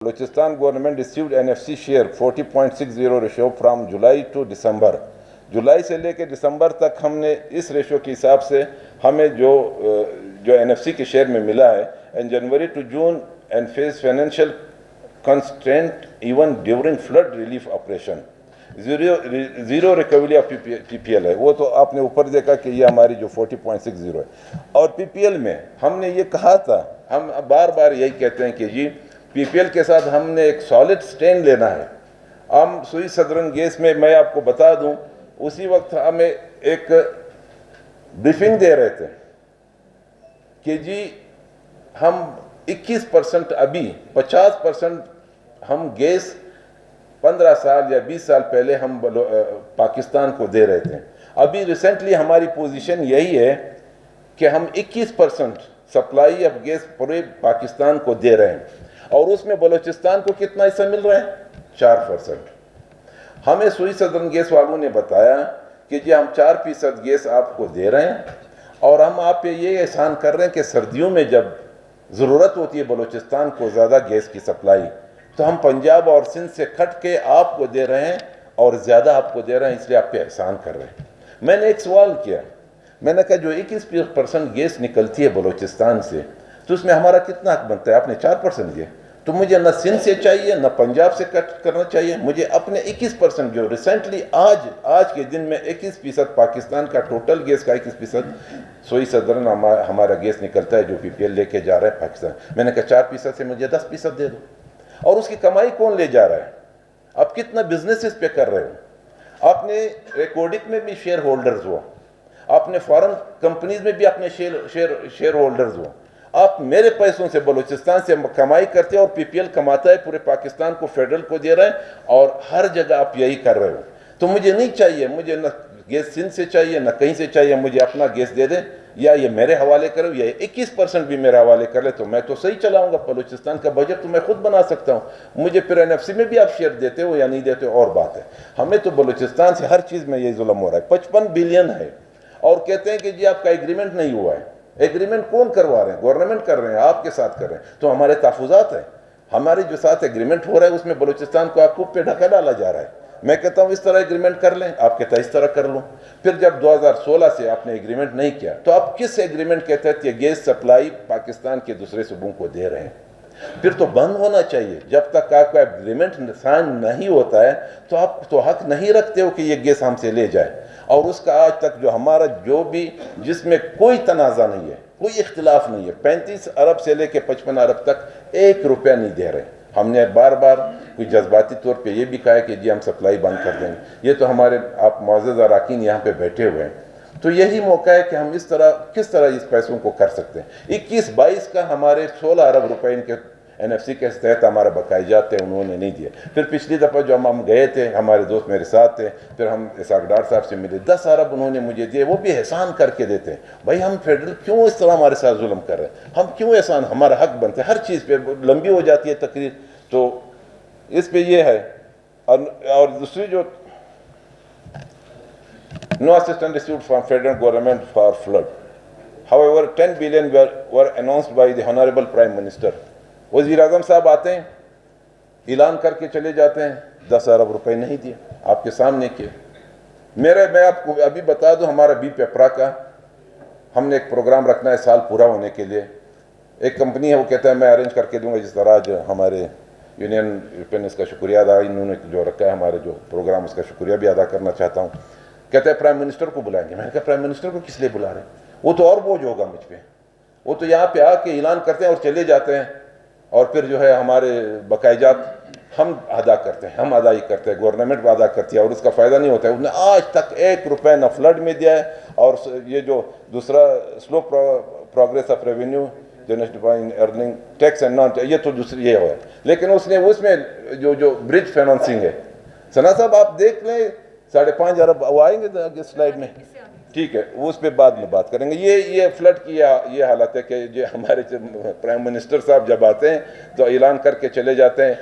Balochistan government received NFC share 40.60 ratio from July to December. जुलाई से लेकर दिसंबर तक हमने इस रेशो के हिसाब से हमें जो NFC के शेयर में मिला है। And January to June and face financial constraint even during flood relief operation. Zero recovery of PPL है, वो तो आपने ऊपर देखा कि ये हमारी जो 40.60 है। और PPL में हमने ये कहा था, हम बार बार यही कहते हैं कि जी PPL के साथ हमने एक सॉलिड स्टैंड लेना है। हम सुई सदरन गैस में, मैं आपको बता दूं, उसी वक्त हमें एक ब्रीफिंग दे रहे थे कि जी हम 21% अभी 50% हम गैस 15 साल या 20 साल पहले हम पाकिस्तान को दे रहे थे। अभी रिसेंटली हमारी पोजीशन यही है कि हम 21% सप्लाई ऑफ गैस पूरे पाकिस्तान को दे रहे हैं, और उसमें बलूचिस्तान को कितना हिस्सा मिल रहा है? 4%। हमें सुई सदरन गैस वालों ने बताया कि जी हम 4% गैस आपको दे रहे हैं, और हम आप पे ये एहसान कर रहे हैं कि सर्दियों में जब ज़रूरत होती है बलूचिस्तान को ज़्यादा गैस की सप्लाई, तो हम पंजाब और सिंध से खट के आपको दे रहे हैं और ज़्यादा आपको दे रहे हैं, इसलिए आप पे एहसान कर रहे हैं। मैंने एक सवाल किया, मैंने कहा जो 21% गैस निकलती है बलूचिस्तान से, तो उसमें हमारा कितना हक बनता है? आपने 4% दिए, तो मुझे न सिंध से चाहिए न पंजाब से कट करना चाहिए, मुझे अपने 21% जो रिसेंटली आज के दिन में 21% पाकिस्तान का टोटल गैस का 21% सोई सदरन हमारा गैस निकलता है जो PPL लेके जा रहा है पाकिस्तान। मैंने कहा 4% से मुझे 10% दे दो, और उसकी कमाई कौन ले जा रहा है? आप कितना बिजनेस इस पे कर रहे हो? आपने रिकॉर्डिक में भी शेयर होल्डर्स हो, आपने फॉरेन कंपनीज में भी अपने शेयर होल्डर्स हो, आप मेरे पैसों से बलूचिस्तान से कमाई करते हैं, और PPL कमाता है पूरे पाकिस्तान को, फेडरल को दे रहे हैं, और हर जगह आप यही कर रहे हो। तो मुझे नहीं चाहिए, मुझे न गैस सिंध से चाहिए न कहीं से चाहिए, मुझे अपना गैस दे दें, या ये मेरे हवाले करो, या 21% भी मेरे हवाले कर ले, तो मैं तो सही चलाऊंगा। बलूचिस्तान का बजट तो मैं खुद बना सकता हूँ। मुझे फिर NFC में भी आप शेयर देते हो या नहीं देते हो और बात है। हमें तो बलूचिस्तान से हर चीज़ में ये जुल्म हो रहा है। 55 बिलियन है, और कहते हैं कि जी आपका एग्रीमेंट नहीं हुआ है। एग्रीमेंट कौन करवा रहे हैं? गवर्नमेंट कर रहे हैं, आपके साथ कर रहे हैं। तो हमारे तहफुजात है, हमारे जो साथ एग्रीमेंट हो रहा है उसमें बलूचिस्तान को आकूब पे ढका डाला जा रहा है। मैं कहता हूँ इस तरह एग्रीमेंट कर लें, आप कहता है इस तरह कर लो। फिर जब 2016 से आपने एग्रीमेंट नहीं किया, तो आप किस एग्रीमेंट के तहत ये गैस सप्लाई पाकिस्तान के दूसरे सूबों को दे रहे हैं? फिर तो बंद होना चाहिए। जब तक आपका एग्रीमेंट साइन नहीं होता है, तो आप तो हक नहीं रखते हो कि ये गैस हमसे ले जाए। और उसका आज तक जो हमारा जो भी, जिसमें कोई तनाज़ा नहीं है, कोई इख्तिलाफ नहीं है, 35 अरब से लेकर 55 अरब तक 1 रुपया नहीं दे रहे। हमने बार बार कोई जज्बाती तौर पे ये भी कहा है कि जी हम सप्लाई बंद कर देंगे। ये तो हमारे आप मुअज़्ज़ज़ अरकान यहाँ पे बैठे हुए हैं, तो यही मौका है कि हम इस तरह किस तरह इस पैसों को कर सकते हैं। 21-22 का हमारे 16 अरब रुपए इनके NFC के तहत हमारा बकाया जाते हैं, उन्होंने नहीं दिए। फिर पिछली दफ़ा जो हम गए थे, हमारे दोस्त मेरे साथ थे, फिर हम इसाकडार साहब से मिले, 10 अरब उन्होंने मुझे दिए, वो भी एहसान करके देते हैं। भाई हम फेडरल क्यों इस तरह हमारे साथ जुल्म कर रहे हैं? हम क्यों एहसान, हमारा हक बनता है हर चीज़ पे। लंबी हो जाती है तकरीर, तो इस पे ये है। और दूसरी जो no assistance received from federal government for flood, however 10 billion were announced by the honourable prime minister. वज़ीर आज़म साहब आते हैं, ऐलान करके चले जाते हैं, 10 अरब रुपए नहीं दिए, आपके सामने किए। मैं आपको अभी बता दूं, हमारा BPEPRA का हमने एक प्रोग्राम रखना है साल पूरा होने के लिए। एक कंपनी है, वो कहता है मैं अरेंज करके दूंगा, जिस तरह आज हमारे यूनियन इसका शुक्रिया अदा, इन्होंने जो रखा है हमारे जो प्रोग्राम, उसका शुक्रिया भी अदा करना चाहता हूँ। कहते हैं प्राइम मिनिस्टर को बुलाएंगे। मैंने कहा प्राइम मिनिस्टर को किस लिए बुला रहे हैं? वो तो और बोझ होगा मुझ पर। वो तो यहाँ पे आके ऐलान करते हैं और चले जाते हैं, और फिर जो है हमारे बकायाजात हम अदा करते हैं, हम अदाई करते हैं, गवर्नमेंट अदा करती है, और उसका फ़ायदा नहीं होता है। उसने आज तक 1 रुपया न फ्लड में दिया है, और ये जो दूसरा slow progress of revenue generation earning tax and non, ये तो दूसरी ये है। लेकिन उसने उसमें जो ब्रिज फाइनेंसिंग है, सना साहब आप देख लें, 5.5 अरब वो आएंगे स्लाइड में, ठीक है, वो उस पर बाद में बात करेंगे। ये फ्लड की ये हालत है कि जो हमारे प्राइम मिनिस्टर साहब जब आते हैं तो ऐलान करके चले जाते हैं,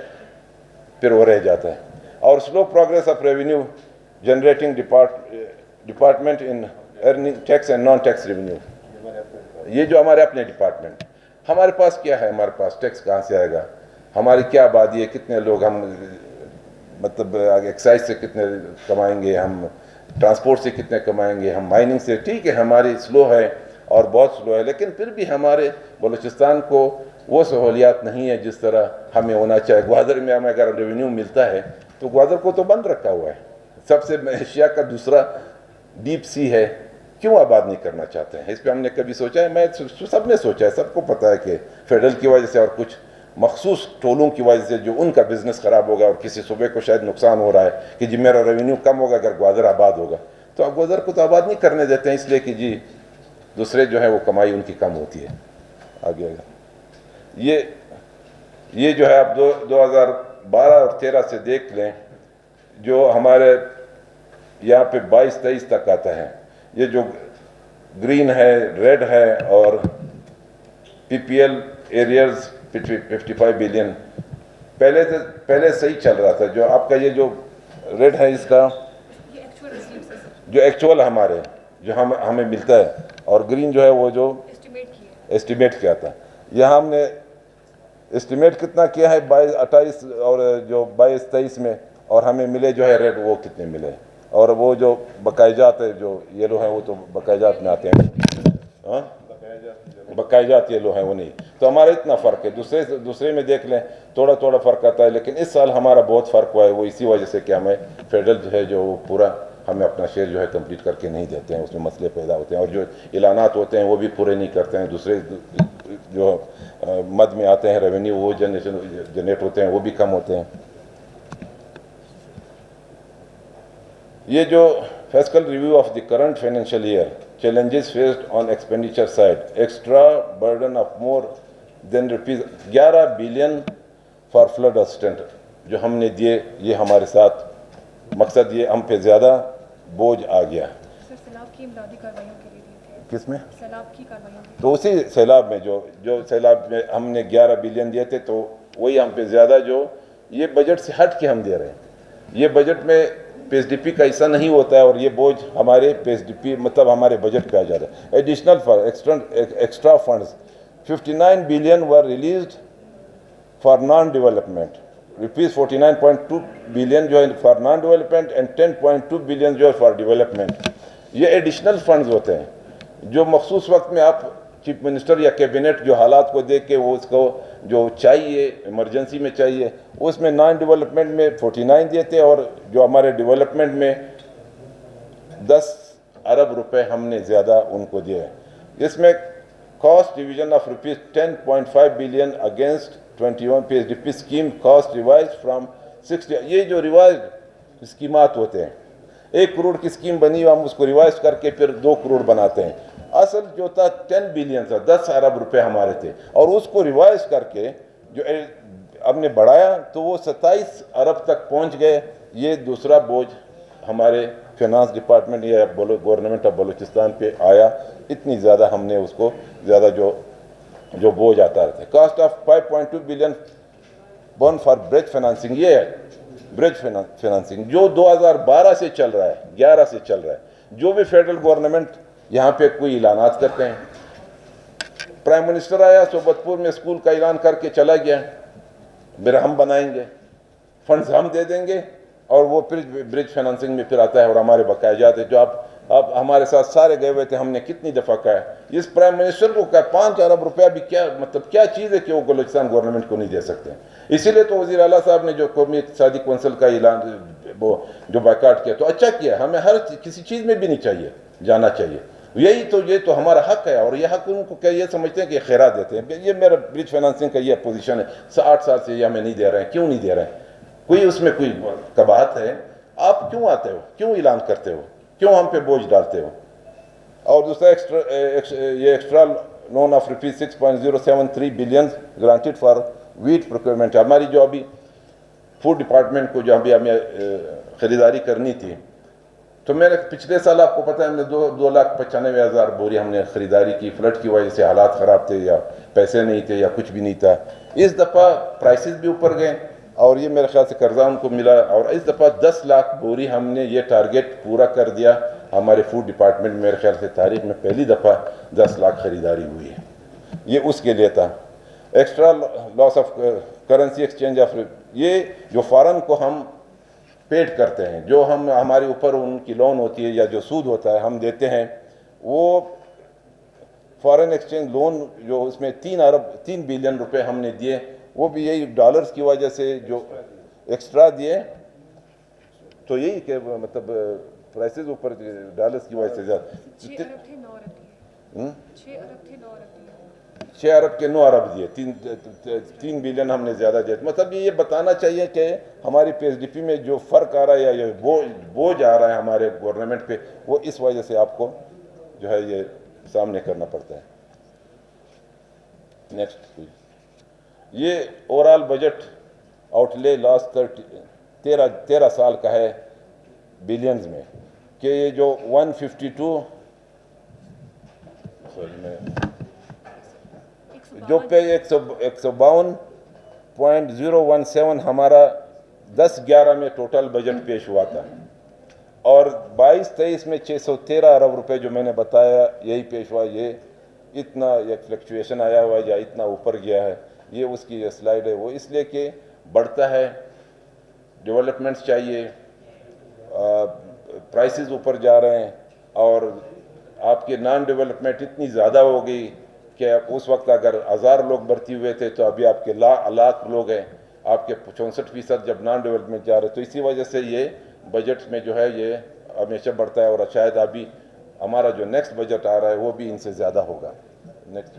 फिर वो रह जाता है। और slow progress of revenue generating department in earning tax and non tax revenue, ये जो हमारे अपने डिपार्टमेंट, हमारे पास क्या है? हमारे पास टैक्स कहाँ से आएगा? हमारी क्या आबादी है, कितने लोग हम मतलब एक्साइज से कितने कमाएंगे, हम ट्रांसपोर्ट से कितने कमाएंगे, हम माइनिंग से, ठीक है हमारी स्लो है और बहुत स्लो है, लेकिन फिर भी हमारे बलूचिस्तान को वो सहूलियात नहीं है जिस तरह हमें होना चाहिए। ग्वादर में हमें अगर रेवेन्यू मिलता है तो ग्वादर को तो बंद रखा हुआ है, सबसे एशिया का दूसरा डीप सी है, क्यों आबाद नहीं करना चाहते हैं? इस पर हमने कभी सोचा है? मैं सब ने सोचा है, सबको पता है कि फेडरल की वजह से और कुछ मखसूस टोलों की वजह से जो उनका बिजनेस खराब होगा और किसी सूबे को शायद नुकसान हो रहा है कि जी मेरा रेवेन्यू कम होगा अगर ग्वादर आबाद होगा, तो अब ग्वादर को तो आबाद नहीं करने देते हैं, इसलिए कि जी दूसरे जो है वो कमाई उनकी कम होती है। आगे ये जो है आप 2012 और 13 से देख लें, जो हमारे यहाँ पे 22-23 तक आता है, ये जो ग्रीन है, रेड है, और पीपीएल एरियर्स 55 बिलियन पहले सही चल रहा था। जो आपका ये जो रेड है इसका जो एक्चुअल हमारे जो हमें मिलता है, और ग्रीन जो है वो जो एस्टिमेट किया था। यहाँ हमने एस्टिमेट कितना किया है 22-28 और जो 22-23 में, और हमें मिले जो है रेड वो कितने मिले, और वो जो बकायजात है जो येलो है वो तो बकायजात में आते हैं, हाँ बकायजात येलो है वो नहीं, तो हमारा इतना फ़र्क है। दूसरे में देख लें थोड़ा थोड़ा फ़र्क आता है, लेकिन इस साल हमारा बहुत फ़र्क हुआ है, वो इसी वजह से कि हमें फेडरल जो है जो पूरा हमें अपना शेयर जो है कंप्लीट करके नहीं देते हैं, उसमें मसले पैदा होते हैं, और जो ऐलानात होते हैं वो भी पूरे नहीं करते हैं। दूसरे जो मद में आते हैं रेवेन्यू वो जनरेट होते हैं वो भी कम होते हैं। ये जो fiscal review of the current financial year, challenges faced on expenditure side, extra burden of more than rupees 11 billion for flood assistant जो हमने दिए, ये हमारे साथ मकसद ये हम पे ज़्यादा बोझ आ गया। सर सैलाब की इमदादी कार्रवाइयों के लिए दिए थे। किसमें? सैलाब की कार्रवाइयों, तो उसी सैलाब में जो सैलाब में हमने 11 बिलियन दिए थे, तो वही हम पे ज़्यादा जो ये बजट से हट के हम दे रहे हैं। ये बजट में पीएसडीपी का हिस्सा नहीं होता है, और ये बोझ हमारे पीएसडीपी मतलब हमारे बजट पे आ जा रहा है। Additional extra funds 59 billion were released for non development, rupees 49.2 billion जो है for non development and 10.2 billion जो है फॉर डेवलपमेंट। ये एडिशनल फंड्स होते हैं जो मखसूस वक्त में आप चीफ मिनिस्टर या कैबिनेट जो हालात को देख के वो उसको जो चाहिए इमरजेंसी में चाहिए, उसमें नॉन डेवलपमेंट में 49 दिए थे, और जो हमारे डेवलपमेंट में 10 अरब रुपए हमने ज़्यादा उनको दिए। इसमें cost division of rupees 10.5 billion against 21 PSDP scheme cost revise from 60। ये जो रिवाइज स्कीमात होते हैं, 1 करोड़ की स्कीम बनी हम उसको रिवाइज करके फिर 2 करोड़ बनाते हैं। असल जो था 10 बिलियन था, 10 अरब रुपए हमारे थे, और उसको रिवाइज करके जो हमने बढ़ाया तो वो 27 अरब तक पहुंच गए। ये दूसरा बोझ हमारे फाइनेंस डिपार्टमेंट या गवर्नमेंट ऑफ बलूचिस्तान पे आया, इतनी ज़्यादा हमने उसको ज़्यादा जो बोझ आता रहता है। Cost of 5.2 billion bond for bridge financing, ये है ब्रिज फाइनेंसिंग जो 2012 से चल रहा है, 11 से चल रहा है। जो भी फेडरल गवर्नमेंट यहाँ पे कोई ऐलानात करते हैं, प्राइम मिनिस्टर आया सोबतपुर में स्कूल का ऐलान करके चला गया, मेरा हम बनाएंगे, फंड्स हम दे देंगे, और वो फिर ब्रिज फाइनेंसिंग में फिर आता है और हमारे बकाया जाते हैं। जो आप हमारे साथ सारे गए हुए थे, हमने कितनी दफ़ा कहा इस प्राइम मिनिस्टर को क्या 5 अरब रुपया भी क्या मतलब क्या चीज़ है कि वो बलूचिस्तान गवर्नमेंट को नहीं दे सकते। इसीलिए तो वज़ीर आला साहब ने जो कौमी इक़्तिसादी कौंसिल का ऐलान वो जो बायकाट किया, तो अच्छा किया। हमें हर किसी चीज़ में भी नहीं चाहिए जाना चाहिए, ये तो हमारा हक है, और ये हक उनको क्या ये समझते हैं कि खैरा देते हैं। ये मेरा ब्रिज फाइनेंसिंग का ये पोजीशन है, 8 साल से ये हमें नहीं दे रहे हैं। क्यों नहीं दे रहे हैं? कोई उसमें कोई कबाहत है? आप क्यों आते हो, क्यों ऐलान करते हो, क्यों हम पे बोझ डालते हो? और दूसरा extra loan of rupees 6.073 billion granted for wheat procurement. हमारी जो अभी फूड डिपार्टमेंट को जो अभी हमें ख़रीदारी करनी थी, तो मैंने पिछले साल आपको पता है हमने 2,95,000 बोरी हमने ख़रीदारी की। फ्लड की वजह से हालात ख़राब थे, या पैसे नहीं थे, या कुछ भी नहीं था। इस दफ़ा प्राइसेस भी ऊपर गए, और ये मेरे ख्याल से कर्जा उनको मिला, और इस दफ़ा 10 लाख बोरी हमने ये टारगेट पूरा कर दिया। हमारे फूड डिपार्टमेंट मेरे ख्याल से तारीख में पहली दफ़ा 10 लाख ख़रीदारी हुई है, ये उसके लिए था। Extra loss of currency exchange of, ये जो फॉरेन को हम पेड करते हैं, जो हम हमारे ऊपर उनकी लोन होती है या जो सूद होता है हम देते हैं, वो फॉरेन एक्सचेंज लोन जो उसमें 3 बिलियन रुपए हमने दिए, वो भी यही डॉलर्स की वजह से जो एक्स्ट्रा दिए, तो यही कि मतलब प्राइसेस ऊपर डॉलर्स की वजह से ज़्यादा। 6 अरब थे 9 अरब दिए। 6 अरब थे 9 अरब दिए। 6 अरब के 9 अरब दिए, 3 बिलियन हमने ज़्यादा दिए। मतलब ये बताना चाहिए कि हमारी पीएसडीपी में जो फ़र्क आ रहा है या ये बोझ आ रहा है हमारे गवर्नमेंट पे, वो इस वजह से आपको जो है ये सामने करना पड़ता है। नेक्स्ट, ये ओवरऑल बजट आउटले लास्ट 13 साल का है बिलियंस में, कि ये जो 152 जो पे 152.017 हमारा 10-11 में टोटल बजट पेश हुआ था, और 22-23 में 613 अरब रुपए जो मैंने बताया यही पेश हुआ। ये इतना एक फ्लक्चुएशन आया हुआ है या इतना ऊपर गया है, ये उसकी जो स्लाइड है वो इसलिए कि बढ़ता है, डेवलपमेंट्स चाहिए, प्राइसेस ऊपर जा रहे हैं, और आपके नॉन डेवलपमेंट इतनी ज़्यादा हो गई कि उस वक्त अगर 1000 लोग भर्ती हुए थे तो अभी आपके लाख लोग हैं, आपके 64% जब नॉन डेवलपमेंट जा रहे, तो इसी वजह से ये बजट में जो है ये हमेशा बढ़ता है, और शायद अभी हमारा जो नेक्स्ट बजट आ रहा है वो भी इनसे ज़्यादा होगा। नेक्स्ट,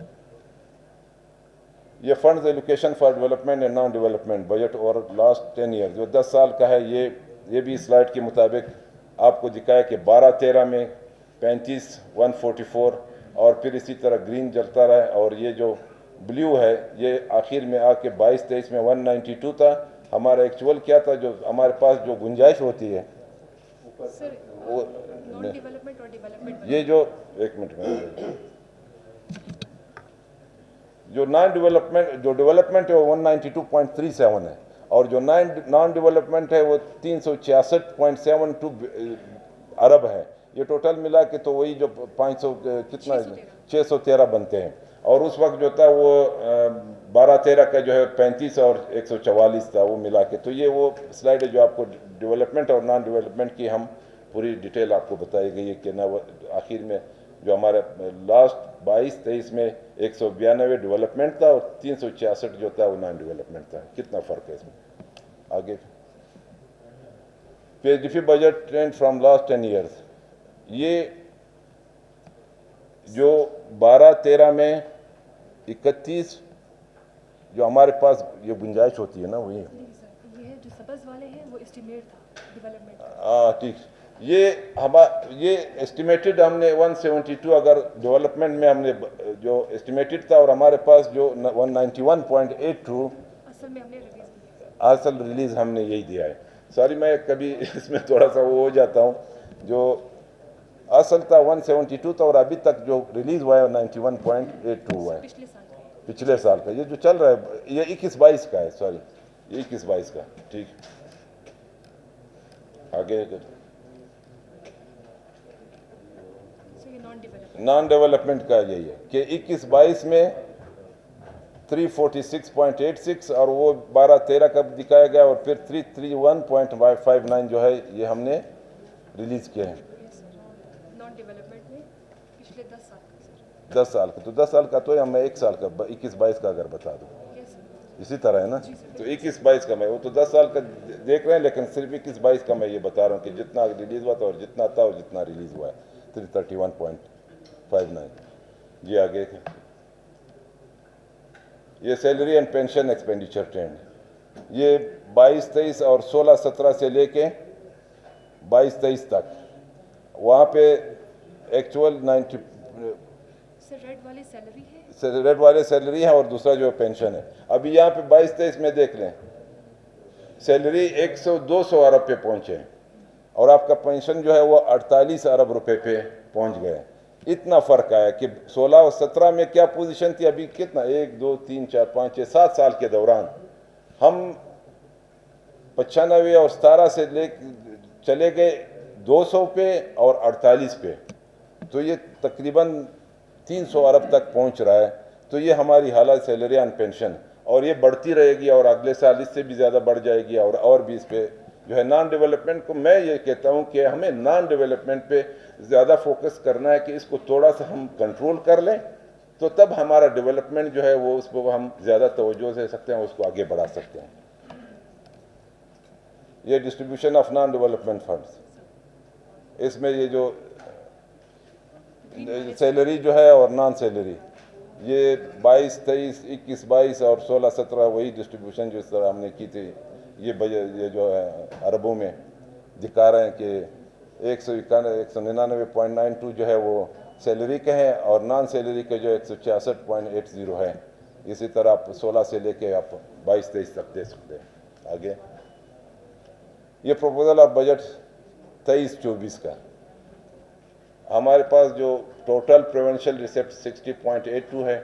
ये funds allocation for development and non development budget और लास्ट 10 ईयर जो 10 साल का है, ये भी स्लाइड के मुताबिक आपको दिखाया कि 12-13 में 35,144, और फिर इसी तरह ग्रीन जलता रहा है, और ये जो ब्लू है ये आखिर में आके 22-23 में 192 था। हमारा एक्चुअल क्या था, जो हमारे पास जो गुंजाइश होती है वो नॉन डेवलपमेंट और डेवलपमेंट ये जो एक मिनट में जो नॉन डेवलपमेंट है वो 192.37 है, और जो नॉन डेवलपमेंट है वो 366.72 अरब है। ये टोटल मिला के तो वही जो 500 कितना 613 बनते हैं, और उस वक्त जो था वो 12-13 का जो है 35 और 144 था, वो मिला के। तो ये वो स्लाइड है जो आपको डेवलपमेंट और नॉन डेवलपमेंट की हम पूरी डिटेल आपको बताई गई है कि ना आखिर में जो हमारे लास्ट 22-23 में 192 डेवलपमेंट था और 366 जो था वो नॉन डेवलपमेंट था। कितना फ़र्क है इसमें। आगे PSDP budget trend from last 10 years, ये जो 12-13 में 31 जो हमारे पास ये गुंजाइश होती है ना, वही ये जो सब्ज़ वाले हैं वो एस्टिमेट था डेवलपमेंट। ठीक, ये एस्टिमेटेड हमने 172 अगर डेवलपमेंट में हमने जो एस्टिमेटेड था, और हमारे पास जो 191.82 असल में हमने रिलीज किया। असल रिलीज हमने यही दिया है। सॉरी, मैं कभी इसमें थोड़ा सा वो हो जाता हूँ, जो असल था 172 था, और अभी तक जो रिलीज हुआ है 91.82 हुआ है पिछले साल का। ये जो चल रहा है ये 21-22 का है, सॉरी ये 21-22 का। ठीक, आगे नॉन डेवलपमेंट का यही है कि 21-22 में 346.86, और वो 12-13 का दिखाया गया, और फिर 331.59 जो है ये हमने रिलीज किए हैं नॉन डेवलपमेंट में पिछले 10 साल का। 10 साल का, तो 10 साल का तो मैं 1 साल का 21-22 का अगर बता दूँ इसी तरह है ना, तो 21-22 का मैं वो तो 10 साल का देख रहे हैं, लेकिन सिर्फ 21-22 का मैं ये बता रहा हूँ कि जितना रिलीज हुआ था और जितना था और जितना रिलीज हुआ है 331.59। जी आगे, ये salary and pension expenditure trend, ये 22-23 और 16-17 से लेके 22-23 तक, वहाँ पे एक्चुअल 90 रेड वाले सैलरी है, रेड वाले सैलरी है, और दूसरा जो पेंशन है। अभी यहाँ पे 22-23 में देख लें सैलरी 100-200 अरब पे पहुँचे हैं, और आपका पेंशन जो है वो 48 अरब रुपए पे पहुँच गए। इतना फ़र्क आया कि 16 और 17 में क्या पोजीशन थी, अभी कितना 1, 2, 3, 4, 5, 6, 7 साल के दौरान हम 95 और 17 से ले चले गए 200 पे और 48 पे, तो ये तकरीबन 300 अरब तक पहुंच रहा है। तो ये हमारी हालत सैलरी एंड पेंशन, और ये बढ़ती रहेगी और अगले साल इससे भी ज़्यादा बढ़ जाएगी। और भी इस पर जो है नॉन डेवलपमेंट को मैं ये कहता हूँ कि हमें नॉन डेवलपमेंट पे ज़्यादा फोकस करना है कि इसको थोड़ा सा हम कंट्रोल कर लें, तो तब हमारा डेवलपमेंट जो है वो उस पर हम ज़्यादा तवज्जो दे सकते हैं, उसको आगे बढ़ा सकते हैं। ये distribution of non development funds, इसमें ये जो सैलरी जो है और नॉन सैलरी, ये 22, 23, 21, 22 और 16, 17 वही डिस्ट्रीब्यूशन जो इस तरह हमने की थी। ये जो है अरबों में दिखा रहे हैं कि 199.92 जो है वो सैलरी के हैं और नॉन सैलरी के जो 166.80 है। इसी तरह आप 16 से लेके आप 22-23 तक दे सकते हैं। आगे ये प्रपोजल ऑफ बजट 23-24 का, हमारे पास जो टोटल प्रोविंशियल रिसिप्ट 60.82 है,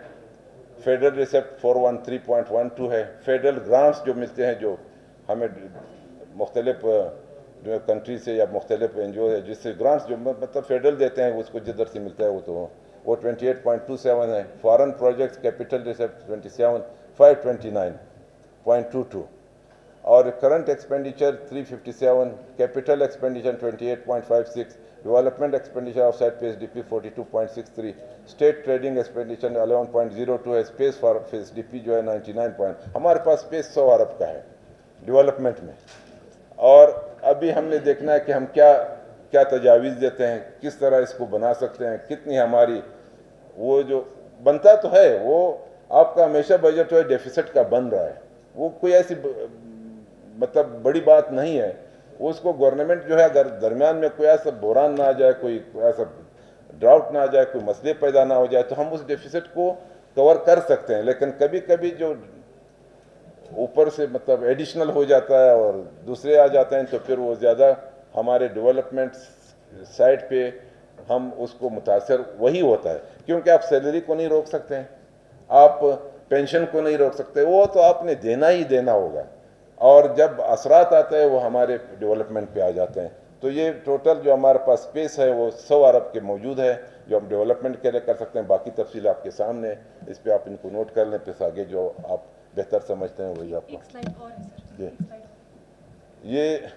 फेडरल रिसिप्ट 413.12 है। फेडरल ग्रांट्स जो मिलते हैं, जो हमें मुख्तलिफ जो कंट्री से या मुख्तलिफ NGO है जिससे ग्रांट्स जो मतलब फेडरल देते हैं उसको जिधर से मिलता है वो 28.27 है। फॉरेन प्रोजेक्ट्स कैपिटल रिसिप्ट 529.22 और current expenditure 357, capital expenditure 28.56, development expenditure outside PSDP 42.63, state trading expenditure 11.02 है। स्पेस फॉर PSDP जो है 99 हमारे पास स्पेस 100 अरब का है डेवलपमेंट में। और अभी हमने देखना है कि हम क्या तजावीज़ देते हैं, किस तरह इसको बना सकते हैं, कितनी हमारी वो जो बनता तो है वो आपका हमेशा बजट जो है डेफिसिट का बन रहा है, वो कोई ऐसी मतलब बड़ी बात नहीं है। उसको गवर्नमेंट जो है अगर दरमियान में कोई ऐसा बहरान ना आ जाए, कोई ऐसा ड्राउट ना आ जाए, कोई मसले पैदा ना हो जाए, तो हम उस डेफिसिट को कवर कर सकते हैं। लेकिन कभी कभी जो ऊपर से मतलब एडिशनल हो जाता है और दूसरे आ जाते हैं, तो फिर वो ज़्यादा हमारे डेवलपमेंट साइड पे हम उसको मुतासर वही होता है। क्योंकि आप सैलरी को नहीं रोक सकते हैं, आप पेंशन को नहीं रोक सकते, वो तो आपने देना ही देना होगा। और जब असरात आते हैं वो हमारे डेवलपमेंट पे आ जाते हैं। तो ये टोटल जो हमारे पास स्पेस है वो 100 अरब के मौजूद है, जो हम डेवलपमेंट के लिए कर सकते हैं। बाकी तफसील आपके सामने है, इस पर आप इनको नोट कर लें, फिर आगे जो आप बेहतर समझते हैं वही आपको। एक स्लाइड और है सर, जी। एक स्लाइड। ये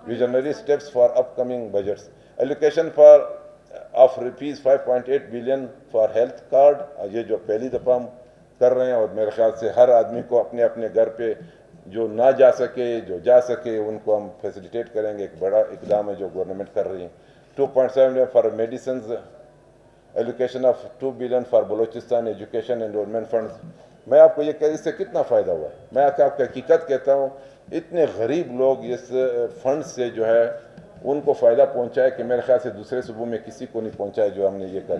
visionary steps for upcoming budgets, allocation for of ₹5.8 billion for health card, ये जो पहली दफ़ा हम कर रहे हैं। और मेरे ख्याल से हर आदमी को अपने अपने घर पे जो ना जा सके, जो जा सके, उनको हम फैसिलिटेट करेंगे। एक बड़ा इकदाम है जो गवर्नमेंट कर रही है। 2.7 for medicine, allocation of 2 billion for Balochistan education enrolment funds. मैं आपको ये कह, इससे कितना फ़ायदा हुआ है, मैं आपको हकीकत कहता हूँ। इतने गरीब लोग इस फंड से जो है उनको फ़ायदा पहुँचाए कि मेरे ख्याल से दूसरे सूबों में किसी को नहीं पहुँचाए जो हमने ये कर।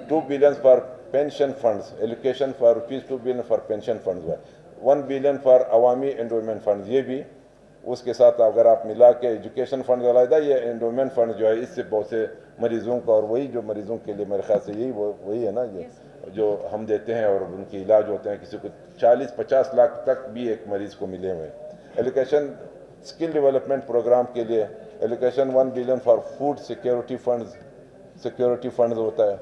2 billion for pension funds, allocation for ₹2 billion for pension funds हुआ। 1 billion for Awami endowment fund, ये भी उसके साथ अगर आप मिला के एजुकेशन फंड अलग, ये एंडोमेंट फंड जो है इससे बहुत से मरीज़ों का, और वही जो मरीज़ों के लिए मेरे ख्याल से यही वही है ना, ये जो हम देते हैं और उनके इलाज होते हैं। किसी को 40-50 लाख तक भी एक मरीज़ को मिले हुए। एलोकेशन स्किल डेवलपमेंट प्रोग्राम के लिए allocation 1 billion for food security funds होता है।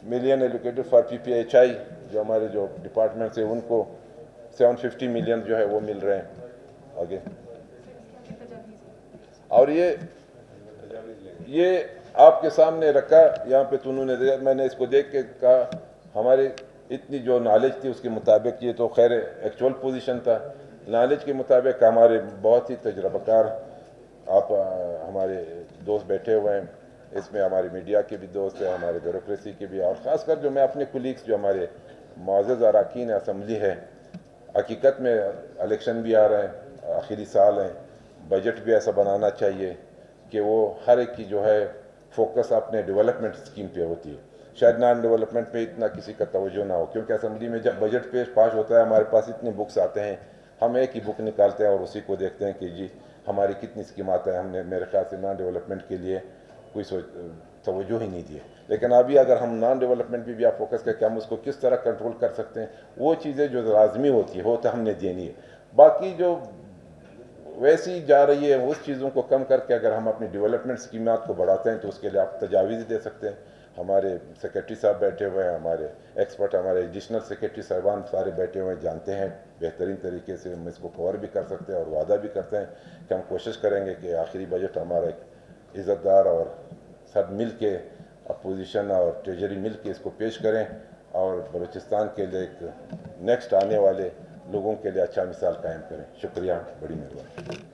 मिलियन एलोकेटेड फॉर PPHI, जो हमारे जो डिपार्टमेंट से उनको 750 मिलियन जो है वो मिल रहे हैं। आगे और ये आपके सामने रखा यहाँ पे, तो उन्होंने मैंने इसको देख के कहा हमारी इतनी जो नॉलेज थी उसके मुताबिक, ये तो खैर एक्चुअल पोजीशन था, नॉलेज के मुताबिक हमारे बहुत ही तजर्बाकार आप हमारे दोस्त बैठे हुए हैं। इसमें हमारे मीडिया के भी दोस्त हैं, हमारे ब्यूरोक्रेसी के भी, और ख़ासकर जो मैं अपने कुलीग्स जो हमारे मुअज़्ज़ज़ अरकान असम्बली है। हकीकत में इलेक्शन भी आ रहे हैं, आखिरी साल हैं, बजट भी ऐसा बनाना चाहिए कि वो हर एक की जो है फोकस अपने डेवलपमेंट स्कीम पे होती है। शायद नॉन डेवलपमेंट पे इतना किसी का तवज्जो ना हो, क्योंकि असम्बली में जब बजट पास होता है हमारे पास इतने बुक्स आते हैं, हम एक ही बुक निकालते हैं और उसी को देखते हैं कि जी हमारी कितनी स्कीम आता है। हमने मेरे ख्याल से नॉन डेवलपमेंट के लिए कोई तवज्जो ही नहीं दिए। लेकिन अभी अगर हम नॉन डेवलपमेंट भी आप फोकस करके हम उसको किस तरह कंट्रोल कर सकते हैं, वो चीज़ें जो लाजमी होती है वो तो हमने देनी है। बाकी जो वैसी जा रही है उस चीज़ों को कम करके अगर हम अपनी डेवलपमेंट स्कीमात को बढ़ाते हैं तो उसके लिए आप तजावीज़ दे सकते हैं। हमारे सेक्रेटरी साहब बैठे हुए हैं, हमारे एक्सपर्ट, हमारे एडिशनल सेक्रेटरी साहबान सारे बैठे हुए हैं, जानते हैं बेहतरीन तरीके से हम इसको कवर भी कर सकते हैं और वादा भी करते हैं कि हम कोशिश करेंगे कि आखिरी बजट हमारा एक इज़्ज़तदार और सब मिल के अपोजिशन और ट्रेजरी मिल के इसको पेश करें और बलूचिस्तान के लिए एक नेक्स्ट आने वाले लोगों के लिए अच्छा मिसाल कायम करें। शुक्रिया, बड़ी मेहरबानी।